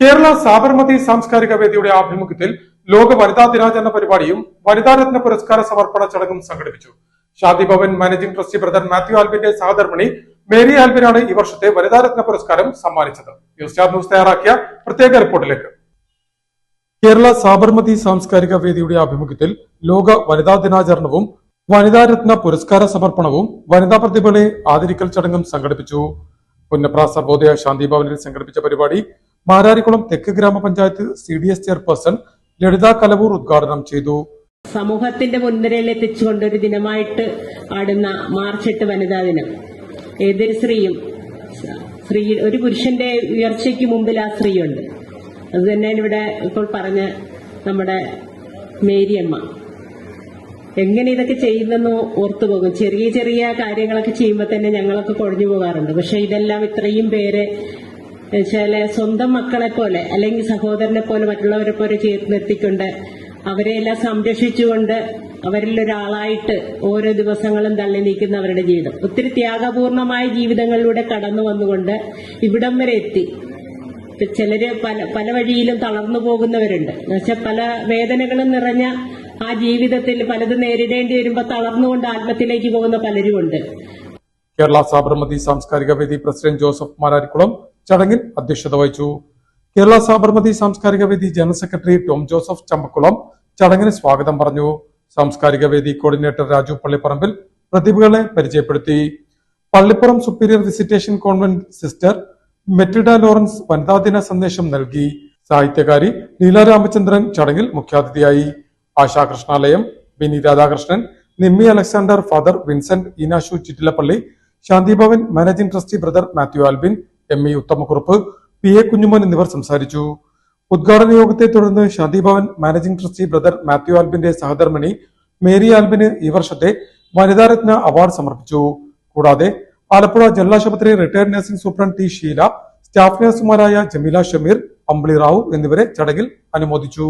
കേരള സാബർമതി സാംസ്കാരിക വേദിയുടെ ആഭിമുഖ്യത്തിൽ ലോക വനിതാ ദിനാചരണ പരിപാടിയും വനിതാരത്ന പുരസ്കാര സമർപ്പണ ചടങ്ങും സംഘടിപ്പിച്ചു. Shanti Bhavan managing trustee brother Mathew ആൽബിന്റെ സഹധർമ്മിണി മേരി ആൽബിനാണ് ഈ വർഷത്തെ വനിതാരത്ന പുരസ്കാരം സമ്മാനിച്ചത്. ന്യൂസ് തയ്യാറാക്കിയ പ്രത്യേക റിപ്പോർട്ടിലേക്ക്. കേരള സാബർമതി സാംസ്കാരിക വേദിയുടെ ആഭിമുഖ്യത്തിൽ ലോക വനിതാ ദിനാചരണവും വനിതാരത്ന പുരസ്കാര സമർപ്പണവും വനിതാ പ്രതിഭകളെ ആദരിക്കൽ ചടങ്ങും സംഘടിപ്പിച്ചു. പുന്നപ്ര സർവോദയ ശാന്തി ഭവനിൽ സംഘടിപ്പിച്ച പരിപാടി മാരാരിക്കുളം തെക്ക് ഗ്രാമപഞ്ചായത്ത് CDS ചെയർപേഴ്സൺ ലളിത കലവൂർ ഉദ്ഘാടനം ചെയ്തു. സമൂഹത്തിന്റെ മുൻനിരയിൽ എത്തിച്ചുകൊണ്ട് ഒരു ദിനമായിട്ട് ആടുന്ന മാർച്ച് 8 വനിതാ ദിനം. ഏതൊരു സ്ത്രീയും ഒരു പുരുഷന്റെ ഉയർച്ചയ്ക്ക് മുമ്പിൽ ആ സ്ത്രീയുണ്ട്. അത് തന്നെയാണ് ഇവിടെ ഇപ്പോൾ പറഞ്ഞ നമ്മുടെ മേരിയമ്മ. എങ്ങനെ ഇതൊക്കെ ചെയ്യുന്നെന്ന് ഓർത്തുപോകും. ചെറിയ ചെറിയ കാര്യങ്ങളൊക്കെ ചെയ്യുമ്പോൾ തന്നെ ഞങ്ങളൊക്കെ കുഴഞ്ഞു പോകാറുണ്ട്. പക്ഷെ ഇതെല്ലാം ഇത്രയും പേരെ സ്വന്തം മക്കളെ പോലെ അല്ലെങ്കിൽ സഹോദരനെ പോലെ മറ്റുള്ളവരെ പോലെ ചേർത്ത് നിർത്തിക്കൊണ്ട് അവരെയെല്ലാം സംരക്ഷിച്ചുകൊണ്ട് അവരിൽ ഒരാളായിട്ട് ഓരോ ദിവസങ്ങളും തള്ളി നീക്കുന്ന അവരുടെ ജീവിതം ഒത്തിരി ത്യാഗപൂർണമായ ജീവിതങ്ങളിലൂടെ കടന്നു വന്നുകൊണ്ട് ഇവിടം വരെ എത്തി. ചിലര് പല വഴിയിലും തളർന്നു പോകുന്നവരുണ്ട്. എന്നുവെച്ചാൽ പല വേദനകളും നിറഞ്ഞ ആ ജീവിതത്തിൽ പലതും നേരിടേണ്ടി വരുമ്പോൾ തളർന്നുകൊണ്ട് ആത്മഹത്യയിലേക്ക് പോകുന്ന പലരുമുണ്ട്. കേരള സാബർമതി സാംസ്കാരിക വേദി പ്രസിഡന്റ് ജോസഫ് മാരാരിക്കുളം ചടങ്ങിൽ അധ്യക്ഷത വഹിച്ചു. കേരള സാബർമതി സാംസ്കാരിക വേദി ജനറൽ സെക്രട്ടറി ടോം ജോസഫ് ചമ്പക്കുളം ചടങ്ങിന് സ്വാഗതം പറഞ്ഞു. സാംസ്കാരിക വേദി കോർഡിനേറ്റർ രാജു പള്ളിപ്പറമ്പിൽ പ്രതിഭകളെ പരിചയപ്പെടുത്തി. Pallippuram superior visitation convent sister Metilda Lawrence വനിതാ ദിന സന്ദേശം നൽകി. സാഹിത്യകാരി ലീല രാമചന്ദ്രൻ ചടങ്ങിൽ മുഖ്യാതിഥിയായി. Asha Krishnalayam, Bini Radhakrishnan, Nimmi Alexander, father Vincent Inashu Chittilappilly, Shantibhavan managing trustee brother Mathew Albin, ME Uthamakkurup, PA Kunjumon എന്നിവർ സംസാരിച്ചു. ഉദ്ഘാടന യോഗത്തെ തുടർന്ന് Shantibhavan managing trustee brother Mathew ആൽബിന്റെ സഹധർമ്മിണി മേരി ആൽബിന് ഈ വർഷത്തെ വനിതാരത്ന അവാർഡ് സമർപ്പിച്ചു. കൂടാതെ ആലപ്പുഴ ജനറൽ ആശുപത്രി retired nursing superintendent T. Sheela, staff നഴ്സുമാരായ Jameela Shameer, അമ്പിളി റാവു എന്നിവരെ ചടങ്ങിൽ അനുമോദിച്ചു.